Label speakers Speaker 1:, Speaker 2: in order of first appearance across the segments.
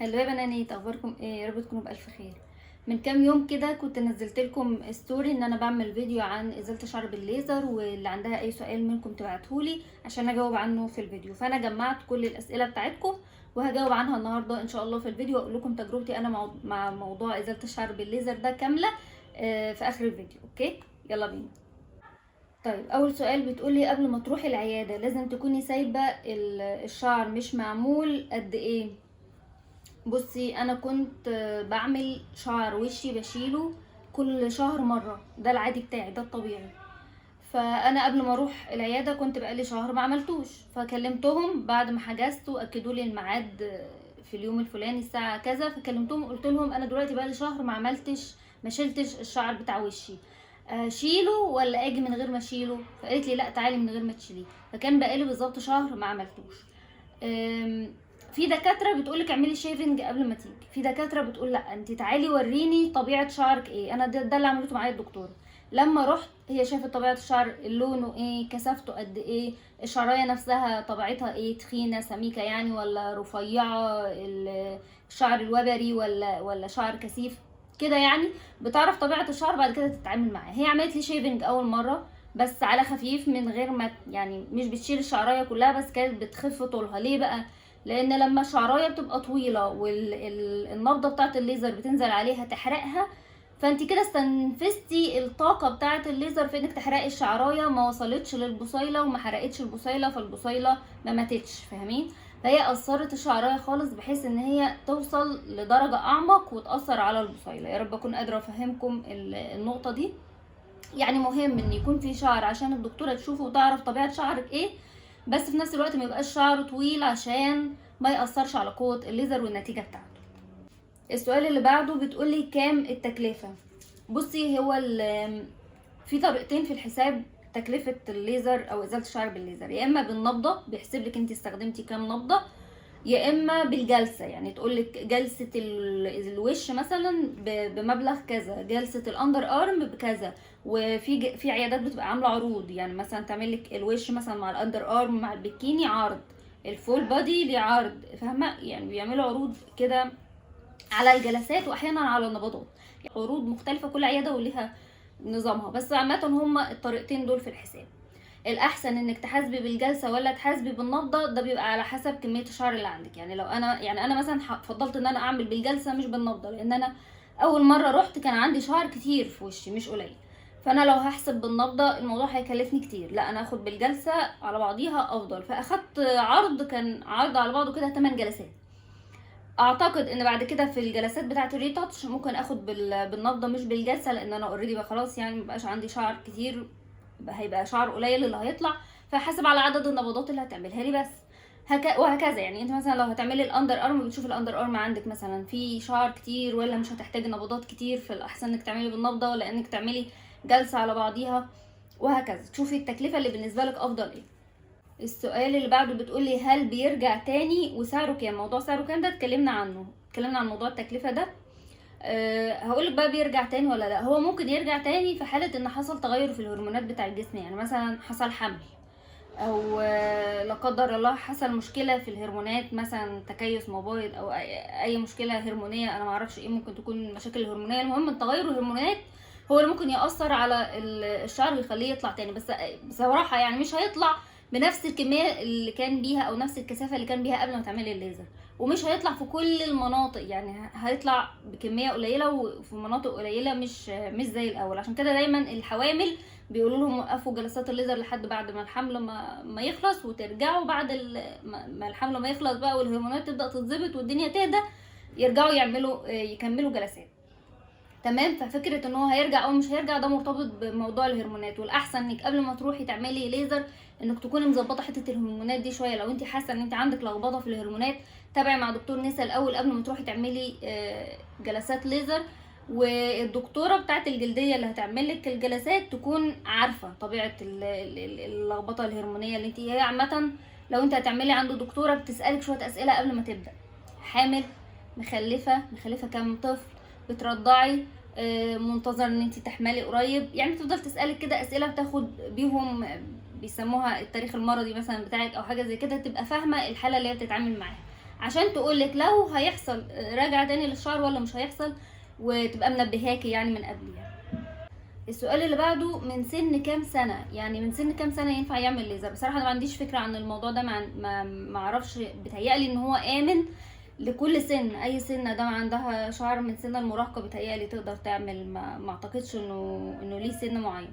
Speaker 1: هلو يا بنانيت، اخباركم ايه؟ يا رب تكونوا بالف خير. من كام يوم كده كنت نزلت لكم ستوري ان انا بعمل فيديو عن ازاله الشعر بالليزر، واللي عندها اي سؤال منكم تبعتهولي عشان اجاوب عنه في الفيديو. فانا جمعت كل الاسئله بتاعتكم وهجاوب عنها النهارده ان شاء الله في الفيديو، واقول لكم تجربتي انا مع موضوع ازاله الشعر بالليزر ده كامله في اخر الفيديو. اوكي، يلا بينا. طيب، اول سؤال بتقولي قبل ما تروحي العياده لازم تكوني سايبه الشعر مش معمول قد ايه؟ بصي، انا كنت بعمل شعر وشي بشيله كل شهر مره، ده العادي بتاعي، ده الطبيعي. فانا قبل ما اروح العياده كنت بقالي شهر ما عملتوش، فكلمتهم بعد ما حجزت واكدوا لي الميعاد في اليوم الفلاني الساعه كذا. فكلمتهم قلت لهم انا دلوقتي بقالي شهر ما شلتش الشعر بتاع وشي، شيله ولا اجي من غير ما اشيله؟ فقالت لي لا، تعالي من غير ما تشيليه. فكان بقالي بالظبط شهر ما عملتوش. في دكاتره بتقولك اعملي شيفنج قبل ما تيجي، في دكاتره بتقول لا، انت تعالي وريني طبيعه شعرك ايه. انا ده اللي عملته معايا الدكتوره. لما رحت هي شافت طبيعه الشعر، لونه ايه، كثافته قد ايه، الشعرايه نفسها طبيعتها ايه، تخينه سميكه يعني ولا رفيعه، الشعر الوبري ولا شعر كثيف كده يعني. بتعرف طبيعه الشعر بعد كده تتعامل معاه. هي عملت لي شيفنج اول مره بس على خفيف، من غير ما يعني مش بتشيل الشعرايه كلها، بس كانت بتخف طولها. ليه بقى؟ لان لما الشعرايه بتبقى طويله والنبضه بتاعه الليزر بتنزل عليها تحرقها، فانت كده استنفذتي الطاقه بتاعه الليزر في انك تحرقي الشعرايه، ما وصلتش للبصيله وما حرقتش البصيله، فالبصيله ما ماتتش. فاهمين؟ فهي اثرت الشعرايه خالص بحيث ان هي توصل لدرجه اعمق وتاثر على البصيله. يا رب اكون قادره افهمكم النقطه دي. يعني مهم ان يكون في شعر عشان الدكتوره تشوفه وتعرف طبيعه شعرك ايه، بس في نفس الوقت ما يبقاش شعره طويل عشان ما يأثرش على قوة الليزر والنتيجة بتاعته. السؤال اللي بعده بتقولي كام التكلفة؟ بصي، هو في طريقتين في الحساب تكلفة الليزر او ازالة الشعر بالليزر. يا اما بالنبضة، بيحسب لك انت استخدمتي كام نبضة، يا اما بالجلسه، يعني تقول لك جلسه الوش مثلا بمبلغ كذا، جلسه الاندر ارم بكذا. في عيادات بتبقى عامله عروض، يعني مثلا تعمل لك الوش مثلا مع الاندر ارم مع البيكيني عرض، الفول بادي ليه عرض. فاهمه؟ يعني بيعملوا عروض كده على الجلسات واحيانا على النبضات، عروض مختلفه، كل عياده وليها نظامها. بس عامه هما الطريقتين دول في الحساب. الاحسن انك تحاسبي بالجلسه ولا تحاسبي بالنبضه، ده بيبقى على حسب كميه الشعر اللي عندك. يعني لو انا مثلا فضلت ان انا اعمل بالجلسه مش بالنبضه، لان انا اول مره رحت كان عندي شعر كتير في وشي مش قليل. فانا لو هحسب بالنبضه الموضوع هيكلفني كتير، لا انا اخد بالجلسه على بعضيها افضل. فاخدت عرض، كان عرض على بعضه كده 8 جلسات. اعتقد ان بعد كده في الجلسات بتاعه الريتاتش ممكن اخد بالنبضه مش بالجلسه، لان انا اوريدي بقى خلاص يعني مبقاش عندي شعر كتير، هيبقى شعر قليل اللي هيطلع، فحسب على عدد النبضات اللي هتعملها لي بس. وهكذا. يعني انت مثلا لو هتعملي الاندر ارم بتشوف الاندر ارم عندك مثلا في شعر كتير ولا مش هتحتاجي نبضات كتير، فالاحسن انك تعملي بالنبضه ولا انك تعملي جلسه على بعضيها، وهكذا. تشوفي التكلفه اللي بالنسبه لك افضل ايه. السؤال اللي بعده بتقولي هل بيرجع تاني وسعره كام؟ موضوع سعره كام ده اتكلمنا عنه، اتكلمنا عن موضوع التكلفه ده. هقولك بقى بيرجع تاني ولا لا. هو ممكن يرجع تاني في حالة ان حصل تغير في الهرمونات بتاع الجسم، يعني مثلا حصل حمل، او لا قدر الله حصل مشكلة في الهرمونات، مثلا تكيس مبايض او اي مشكلة هرمونية. انا معرفش ايه ممكن تكون المشاكل الهرمونية، المهم التغير الهرمونات هو اللي ممكن يأثر على الشعر ويخليه يطلع تاني. بس بصراحة يعني مش هيطلع بنفس الكمية اللي كان بيها او نفس الكثافة اللي كان بيها قبل ما تعملي الليزر، ومش هيطلع في كل المناطق، يعني هيطلع بكميه قليله وفي مناطق قليله، مش زي الاول. عشان كده دايما الحوامل بيقولوا لهم وقفوا جلسات الليزر لحد بعد ما الحمل ما يخلص، وترجعوا بعد ما الحمل ما يخلص بقى والهرمونات تبدا تتظبط والدنيا تهدى، يرجعوا يكملوا جلسات. تمام. ففكره ان هو هيرجع او مش هيرجع ده مرتبط بموضوع الهرمونات، والاحسن انك قبل ما تروحي تعملي ليزر انك تكوني مظبطه حته الهرمونات دي شويه. لو انت حاسه ان انت عندك لخبطه في الهرمونات، تابعي مع دكتور نسا الاول قبل ما تروحي تعملي جلسات ليزر. والدكتوره بتاعه الجلديه اللي هتعمل لك الجلسات تكون عارفه طبيعه اللخبطه الهرمونيه اللي انت هي عامه. لو انت هتعملي عنده دكتوره بتسالك شويه اسئله قبل ما تبدا: حامل، مخلفه كام طفل، بترضعي، منتظر ان انت تحملي قريب. يعني تفضل تسالك كده اسئله بتاخد بيهم بيسموها التاريخ المرضي مثلا بتاعك او حاجه زي كده، تبقى فاهمه الحاله اللي هي بتتعامل معاها. عشان تقولك لو هيحصل راجعة تاني للشعر ولا مش هيحصل، وتبقى منبهاكي يعني من قبلها. السؤال اللي بعده، من سن كام سنة؟ يعني من سن كام سنة ينفع يعمل ليزر؟ بصراحة انا ما عنديش فكرة عن الموضوع ده، ما اعرفش، بتهيألي ان هو آمن لكل سن. اي سن ده عندها شعر من سن المراهقة بتهيألي تقدر تعمل، ما اعتقدش انه ليه سن معين.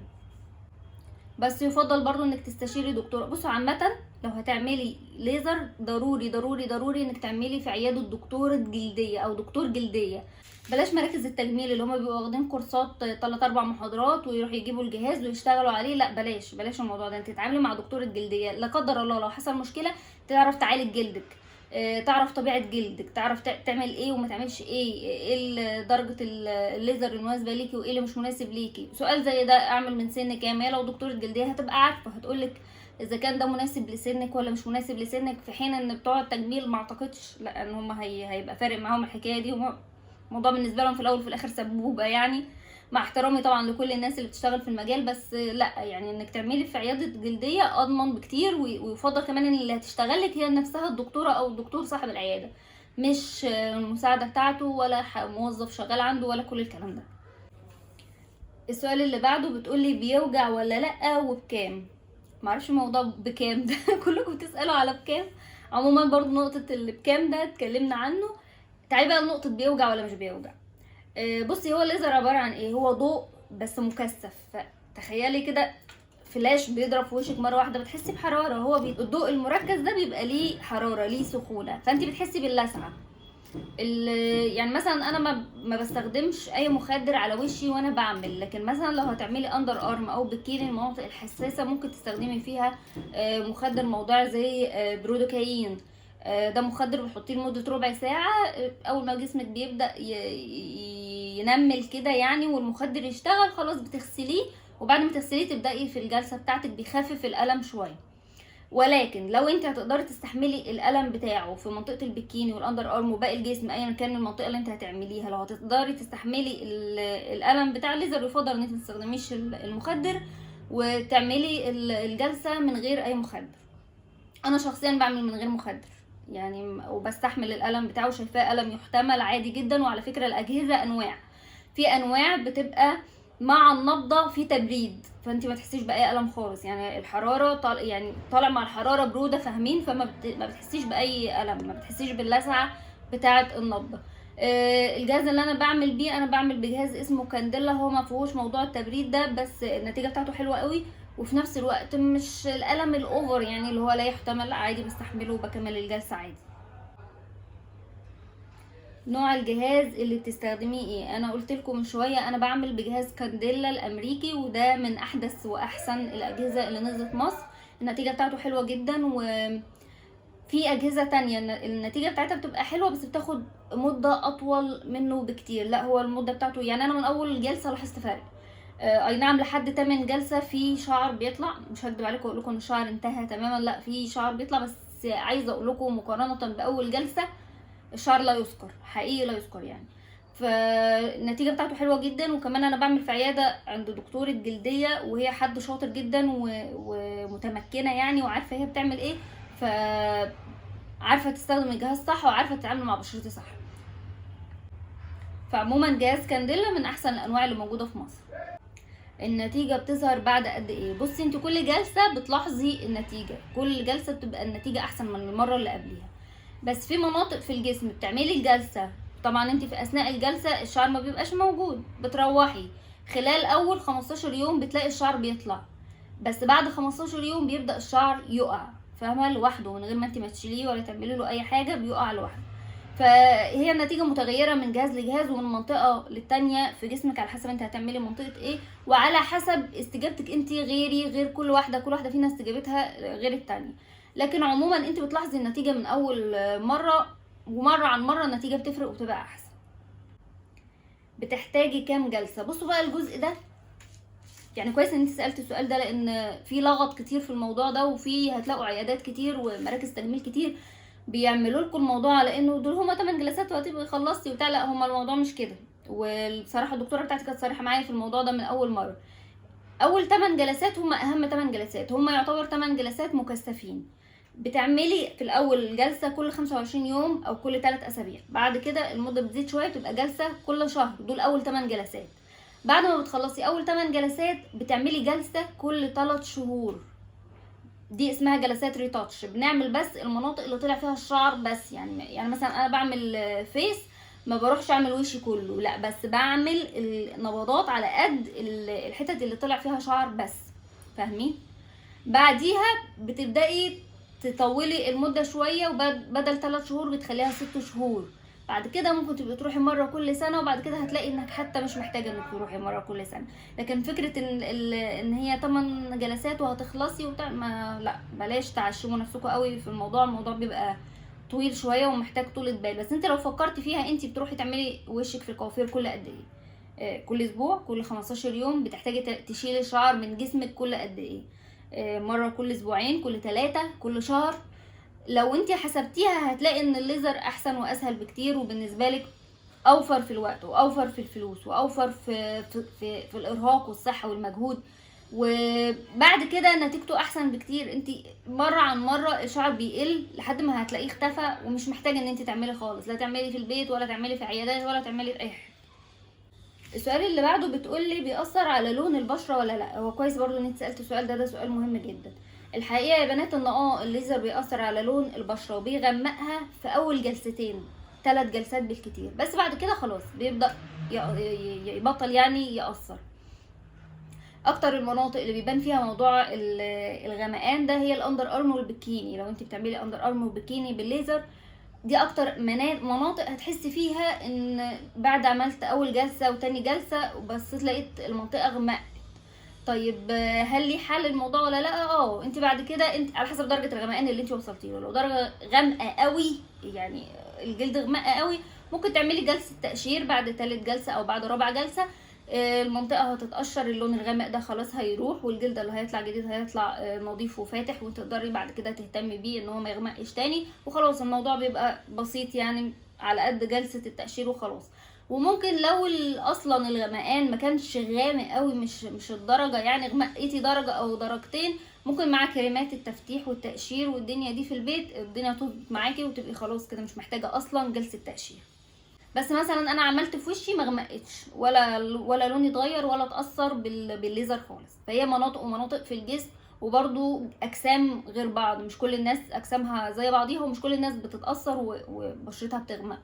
Speaker 1: بس يفضل برضو انك تستشيري دكتور. بصوا عامة لو هتعملي ليزر ضروري ضروري ضروري انك تعملي في عيادة دكتورة جلدية او دكتور جلدية. بلاش مراكز التجميل اللي هما بيبقوا واخدين كورسات 3-4 محاضرات ويروحوا يجيبوا الجهاز ويشتغلوا عليه. لا بلاش الموضوع ده. انت تتعاملي مع دكتورة جلدية، لا قدر الله لو حصل مشكلة تعرف تعالج جلدك، تعرف طبيعة جلدك، تعرف تعمل ايه وما تعملش ايه درجة الليزر المناسبة ليكي وايه اللي مش مناسب ليكي. سؤال زي ده اعمل من سن كام؟ هي لو دكتورة جلدية هتبقى عارفة، هتقولك اذا كان ده مناسب لسنك ولا مش مناسب لسنك، في حين ان بتوع التجميل ما اعتقدش، لان هم هيبقى فارق معاهم الحكاية دي. هم الموضوع بالنسبة لهم في الاول وفي الاخر سبوبة يعني، مع احترامي طبعا لكل الناس اللي بتشتغل في المجال، بس لا يعني انك تعملي في عيادة جلدية اضمن بكتير. ويفضل كمان ان اللي هتشتغلك هي نفسها الدكتورة او الدكتور صاحب العيادة، مش المساعدة بتاعته ولا موظف شغال عنده ولا كل الكلام ده. السؤال اللي بعده بتقولي بيوجع ولا لا وبكام؟ معرفش الموضوع بكام ده كلكم بتسألوا على بكام. عموما برضو نقطة اللي بكام ده اتكلمنا عنه. تعالي بقى لنقطة بيوجع ولا مش بيوجع. بصي، هو الليزر عبارة عن ايه؟ هو ضوء بس مكثف. فتخيلي كده فلاش بيضرب في وشك مرة واحدة بتحسي بحرارة. هو الضوء المركز ده بيبقى ليه حرارة، ليه سخونة، فانت بتحسي باللسعة. يعني مثلا انا ما بستخدمش اي مخدر على وشي وانا بعمل، لكن مثلا لو هتعملي اندر ارم او بكيني، المناطق الحساسه ممكن تستخدمي فيها مخدر موضعي زي برودوكاين. ده مخدر بتحطيه لمده ربع ساعه. اول ما جسمك بيبدا ينمل كده يعني والمخدر يشتغل، خلاص بتغسليه، وبعد ما تغسليه تبداي في الجلسه بتاعتك، بيخفف الالم شويه. ولكن لو انت هتقدري تستحملي الالم بتاعه في منطقه البكيني والاندر ارم وباقي الجسم ايا كان المنطقه اللي انت هتعمليها، لو هتقدري تستحملي الالم بتاع الليزر، يفضل ان انت متستخدميش المخدر وتعملي الجلسه من غير اي مخدر. انا شخصيا بعمل من غير مخدر يعني، وبستحمل الالم بتاعه، شايفاه الم يحتمل عادي جدا. وعلى فكره الاجهزه انواع، في انواع بتبقى مع النبضه في تبريد، فانت ما تحسيش باي الم خالص. يعني الحراره طالع مع الحراره بروده، فاهمين؟ ما بتحسيش باي الم، ما بتحسيش باللسعه بتاعه النبضه. الجهاز اللي انا بعمل بيه، انا بعمل بجهاز اسمه كانديلا، هو ما فيهوش موضوع التبريد ده، بس النتيجه بتاعته حلوه قوي، وفي نفس الوقت مش الالم الاوفر يعني اللي هو لا يحتمل، عادي بستحمله وبكمل الجلسه عادي. نوع الجهاز اللي بتستخدميه ايه؟ انا قلت لكم من شويه انا بعمل بجهاز كانديلا الامريكي، وده من احدث واحسن الاجهزه اللي نزلت مصر. النتيجه بتاعته حلوه جدا. وفي اجهزه تانية النتيجه بتاعتها بتبقى حلوه بس بتاخد مده اطول منه بكتير. لا، هو المده بتاعته يعني انا من اول جلسه لاحظت فرق. اي نعم، لحد 8 جلسه في شعر بيطلع، مش هكدب عليكم اقول لكم ان الشعر انتهى تماما، لا في شعر بيطلع، بس عايزه اقول لكم مقارنه باول جلسه الشعر لا يذكر، حقيقي لا يذكر يعني. فالنتيجه بتاعته حلوه جدا. وكمان انا بعمل في عياده عند دكتوره جلديه، وهي حد شاطر جدا ومتمكنه يعني، وعارفه هي بتعمل ايه، عارفه تستخدم الجهاز صح وعارفه تتعامل مع بشرتي صح. فعموما جهاز كانديلا من احسن الانواع اللي موجوده في مصر. النتيجه بتظهر بعد قد ايه؟ بصي، انت كل جلسه بتلاحظي النتيجه، كل جلسه بتبقى النتيجه احسن من المره اللي قبليها. بس في مناطق في الجسم بتعملي الجلسه، طبعا انت في اثناء الجلسه الشعر ما بيبقاش موجود، بتروحي خلال اول 15 يوم بتلاقي الشعر بيطلع، بس بعد 15 يوم بيبدا الشعر يقع، فاهمه؟ لوحده من غير ما انت ما تشيليه ولا تعملي له اي حاجه، بيقع لوحده. فهي النتيجه متغيره من جهاز لجهاز ومن منطقه للتانيه في جسمك، على حسب انت هتعملي منطقه ايه، وعلى حسب استجابتك انت غير كل واحده فينا استجابتها غير التانيه. لكن عموما انت بتلاحظي النتيجه من اول مره، ومره عن مره النتيجه بتفرق وبتبقى احسن. بتحتاجي كام جلسه؟ بصوا بقى الجزء ده يعني كويس ان انت سالتي السؤال ده، لان في لغط كتير في الموضوع ده، وفي هتلاقوا عيادات كتير ومراكز تجميل كتير بيعملوا لكم الموضوع على انه دول هما 8 جلسات وهتبقي خلصتي وبتاع. لا، هما الموضوع مش كده. وبصراحه الدكتوره بتاعتي كانت صريحه معايا في الموضوع ده من اول مره. اول 8 جلسات هما اهم 8 جلسات، هما يعتبر 8 جلسات مكثفين. بتعملي في الاول جلسه كل 25 يوم او كل 3 اسابيع، بعد كده المده بتزيد شويه بتبقى جلسه كل شهر، دول اول 8 جلسات. بعد ما بتخلصي اول 8 جلسات بتعملي جلسه كل 3 شهور، دي اسمها جلسات ريتاتش. بنعمل بس المناطق اللي طلع فيها الشعر بس، يعني مثلا انا بعمل فيس، ما بروحش اعمل وشي كله، لا، بس بعمل النبضات على قد الحتت اللي طلع فيها شعر بس، فاهمين؟ بعديها بتبدأي تطولي المدة شوية، وبدل 3 شهور بتخليها 6 شهور. بعد كده ممكن تبقي تروحي مرة كل سنة، وبعد كده هتلاقي انك حتى مش محتاجة انك تروحي مرة كل سنة. لكن فكرة ان هي 8 جلسات وهتخلصي وبتاع، ما لا، بلاش تعشموا نفسكم قوي في الموضوع بيبقى طويل شوية ومحتاج طولة بال. بس انت لو فكرتي فيها، انت بتروحي تعملي وشك في الكوافير كل قد ايه؟ كل اسبوع، كل 15 يوم بتحتاجي تشيلي شعر من جسمك كل قد ايه؟ مرة كل اسبوعين، كل 3، كل شهر. لو انت حسبتيها هتلاقي ان الليزر احسن واسهل بكتير، وبالنسبة لك اوفر في الوقت واوفر في الفلوس واوفر في الارهاق والصحة والمجهود، وبعد كده نتيجته احسن بكتير. انت مرة عن مرة الشعر بيقل لحد ما هتلاقيه اختفى، ومش محتاجة ان انت تعملي خالص، لا تعملي في البيت ولا تعملي في عيادات ولا تعملي في اي حاجة. السؤال اللي بعده بتقولي بيأثر على لون البشرة ولا لا؟ هو كويس برضو ان انت سألت السؤال ده سؤال مهم جدا. الحقيقة يا بنات ان الليزر بيأثر على لون البشرة وبيغمقها في اول جلستين، 3 جلسات بالكتير، بس بعد كده خلاص بيبدأ يبطل يعني يأثر. اكتر المناطق اللي بيبان فيها موضوع الغمقان ده هي الاندر ارم والبكيني. لو انت بتعملي اندر ارم وبكيني بالليزر، دي اكتر مناطق هتحسي فيها ان بعد عملت اول جلسة وتاني جلسة وبس لقيت المنطقة غمقت. طيب هل لي حل الموضوع ولا لا؟ انت بعد كده انت على حسب درجة الغمقان اللي انت وصلتي له. لو درجة غامقة قوي، يعني الجلد غمقة قوي، ممكن تعملي جلسة تقشير بعد 3 جلسة او بعد 4 جلسة. المنطقة هتتقشر، اللون الغامق ده خلاص هيروح، والجلد اللي هيطلع جديد هيطلع نظيف وفاتح، وتقدري بعد كده تهتمي بيه ان هو ما يغمقش تاني، وخلاص الموضوع بيبقى بسيط يعني على قد جلسة التقشير وخلاص. وممكن لو اصلا الغمقان ما كانش غامق قوي، مش الدرجة يعني غمقتي درجة او درجتين، ممكن مع كريمات التفتيح والتقشير والدنيا دي في البيت الدنيا تظبط معاكي وتبقي خلاص كده مش محتاجة اصلا جلسة تقشير. بس مثلا انا عملت في وشي ما غمقتش ولا لوني اتغير ولا اتاثر بالليزر خالص. فهي مناطق ومناطق في الجسم، وبرضو اجسام غير بعض، مش كل الناس اجسامها زي بعضيها، ومش كل الناس بتتاثر وبشرتها بتغمق.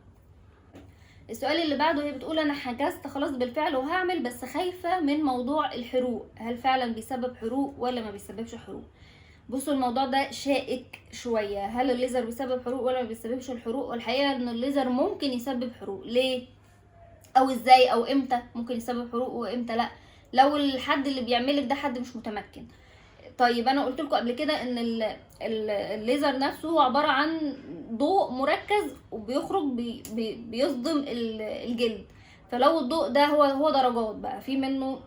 Speaker 1: السؤال اللي بعده هي بتقول انا حجزت خلاص بالفعل وهعمل، بس خايفه من موضوع الحروق، هل فعلا بيسبب حروق ولا ما بيسببش حروق؟ بصوا الموضوع ده شائك شوية، هل الليزر بيسبب حروق ولا ما بيسببش الحروق؟ والحقيقة ان الليزر ممكن يسبب حروق. ليه او ازاي او امتى ممكن يسبب حروق وامتى لا؟ لو الحد اللي بيعملك ده حد مش متمكن. طيب انا قلت لكم قبل كده ان الليزر نفسه هو عبارة عن ضوء مركز وبيخرج بيصدم الجلد. فلو الضوء ده هو درجات بقى، في منه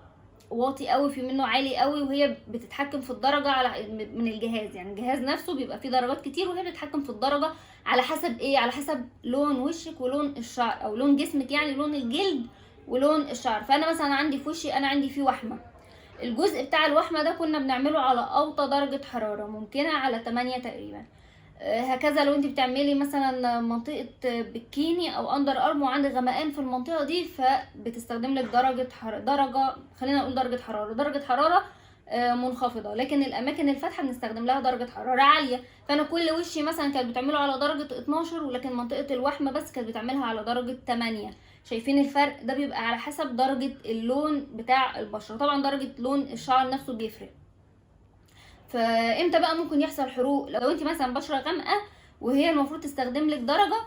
Speaker 1: واطي قوي، في منه عالي قوي، وهي بتتحكم في الدرجة على من الجهاز، يعني الجهاز نفسه بيبقى فيه درجات كتير، وهي بتتحكم في الدرجة على حسب ايه؟ على حسب لون وشك ولون الشعر، او لون جسمك، يعني لون الجلد ولون الشعر. فانا مثلا عندي في وشي انا عندي فيه وحمة، الجزء بتاع الوحمة ده كنا بنعمله على اوطى درجة حرارة ممكنة على 8 تقريبا. هكذا لو انت بتعملي مثلا منطقة بكيني او اندر ارم وعندك غمقان في المنطقة دي، فبتستخدم لك درجة خلينا نقول درجة حرارة منخفضة. لكن الاماكن الفاتحة بنستخدم لها درجة حرارة عالية. فانا كل وشي مثلا كانت بتعمله على درجة 12، ولكن منطقة الوحمة بس كانت بتعملها على درجة 8. شايفين الفرق؟ ده بيبقى على حسب درجة اللون بتاع البشرة. طبعا درجة لون الشعر نفسه بيفرق. فامتى بقى ممكن يحصل حروق؟ لو انت مثلا بشره غامقه وهي المفروض تستخدم لك درجه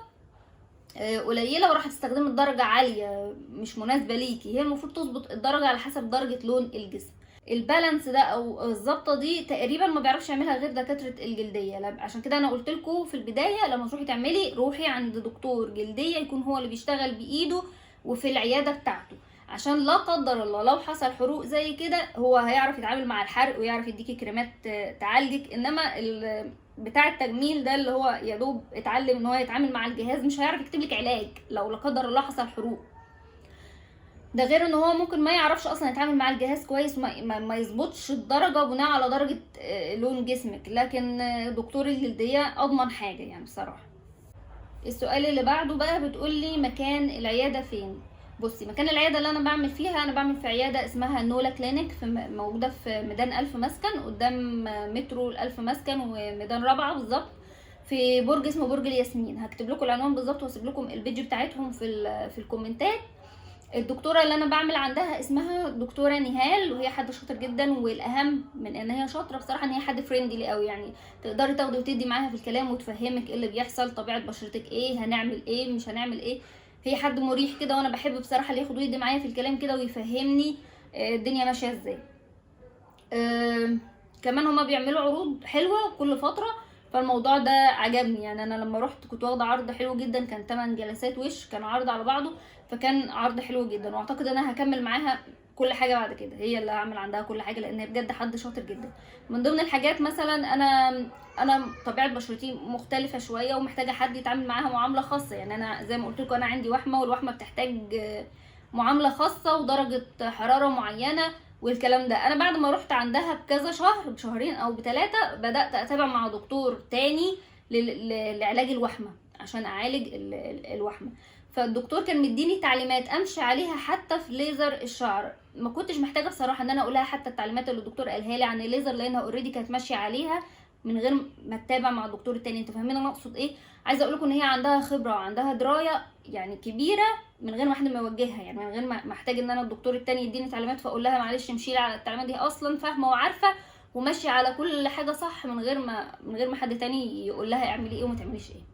Speaker 1: قليله وراح تستخدم الدرجه عاليه مش مناسبه ليكي، هي المفروض تظبط الدرجه على حسب درجه لون الجسم. البالانس ده او الظبطه دي تقريبا ما بيعرفش يعملها غير دكاتره الجلديه. عشان كده انا قلت لكم في البدايه لما تروحي تعملي روحي عند دكتور جلديه يكون هو اللي بيشتغل بايده وفي العياده بتاعته، عشان لا قدر الله لو حصل حروق زي كده هو هيعرف يتعامل مع الحرق ويعرف يديكي كريمات تعالجك. انما بتاع التجميل ده اللي هو يا دوب اتعلم ان هو يتعامل مع الجهاز مش هيعرف يكتب لك علاج لو لا قدر الله حصل حروق. ده غير ان هو ممكن ما يعرفش اصلا يتعامل مع الجهاز كويس، ما يظبطش الدرجه بناء على درجه لون جسمك، لكن دكتور الجلديه اضمن حاجه يعني بصراحه. السؤال اللي بعده بقى بتقول لي مكان العياده فين. بصي، مكان العياده اللي انا بعمل فيها، انا بعمل في عياده اسمها نولا كلينيك، موجوده في ميدان الف مسكن، قدام مترو الالف مسكن وميدان رابعه بالظبط، في برج اسمه برج الياسمين. هكتب لكم العنوان بالظبط واسيب لكم البيج بتاعتهم في الكومنتات. الدكتوره اللي انا بعمل عندها اسمها دكتوره نهال، وهي حد شاطر جدا، والاهم من ان هي شاطره بصراحه ان هي حد فريندلي قوي، يعني تقدري تاخدي وتدي معاها في الكلام وتفهمك ايه اللي بيحصل، طبيعه بشرتك ايه، هنعمل ايه مش هنعمل ايه. هي حد مريح كده، وانا بحب بصراحه اللي ياخد ويدي معايا في الكلام كده ويفهمني الدنيا ماشيه ازاي. كمان هما بيعملوا عروض حلوه كل فتره، فالموضوع ده عجبني. يعني انا لما رحت كنت واخده عرض حلو جدا، كان 8 جلسات وش، كان عرض على بعضه، فكان عرض حلو جدا، واعتقد ان انا هكمل معاها كل حاجه بعد كده، هي اللي هعمل عندها كل حاجه، لان هي بجد حد شاطر جدا. من ضمن الحاجات مثلا، انا طبيعه بشرتي مختلفه شويه، ومحتاجه حد يتعامل معاها معامله خاصه. يعني انا زي ما قلت لكم انا عندي وحمه، والوحمه بتحتاج معامله خاصه ودرجه حراره معينه والكلام ده. انا بعد ما رحت عندها بكذا شهر، بشهرين او بثلاثه، بدات اتابع مع دكتور تاني لعلاج الوحمه، عشان اعالج الوحمه. فالدكتور كان مديني تعليمات امشي عليها حتى في ليزر الشعر. ما كنتش محتاجه بصراحه ان انا اقولها حتى التعليمات اللي الدكتور قالها لي عن الليزر، لانها اوريدي كانت ماشيه عليها من غير ما اتابع مع الدكتور التاني. انتوا فاهمين انا اقصد ايه؟ عايزه اقول لكم ان هي عندها خبره وعندها درايه يعني كبيره، من غير ما حد ما يوجهها، يعني من غير ما احتاج ان انا الدكتور التاني يديني تعليمات فاقول لها معلش امشي لي على التعليمات دي، اصلا فاهمه وعارفه وماشيه على كل حاجه صح، من غير ما حد تاني يقول لها اعملي ايه وما تعمليش ايه.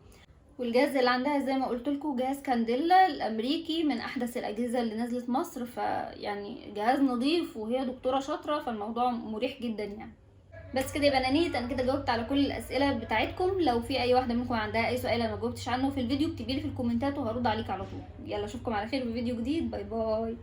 Speaker 1: والجهاز اللي عندها زي ما قلت لكم جهاز كانديلا الامريكي، من احدث الاجهزه اللي نزلت مصر، فيعني جهاز نظيف وهي دكتوره شاطره، فالموضوع مريح جدا يعني. بس كده يبقى انا كده جاوبت على كل الاسئله بتاعتكم. لو في اي واحده منكم عندها اي سؤال انا ما جاوبتش عنه في الفيديو، اكتبي لي في الكومنتات وهرد عليك على طول. يلا اشوفكم على خير في فيديو جديد، باي باي.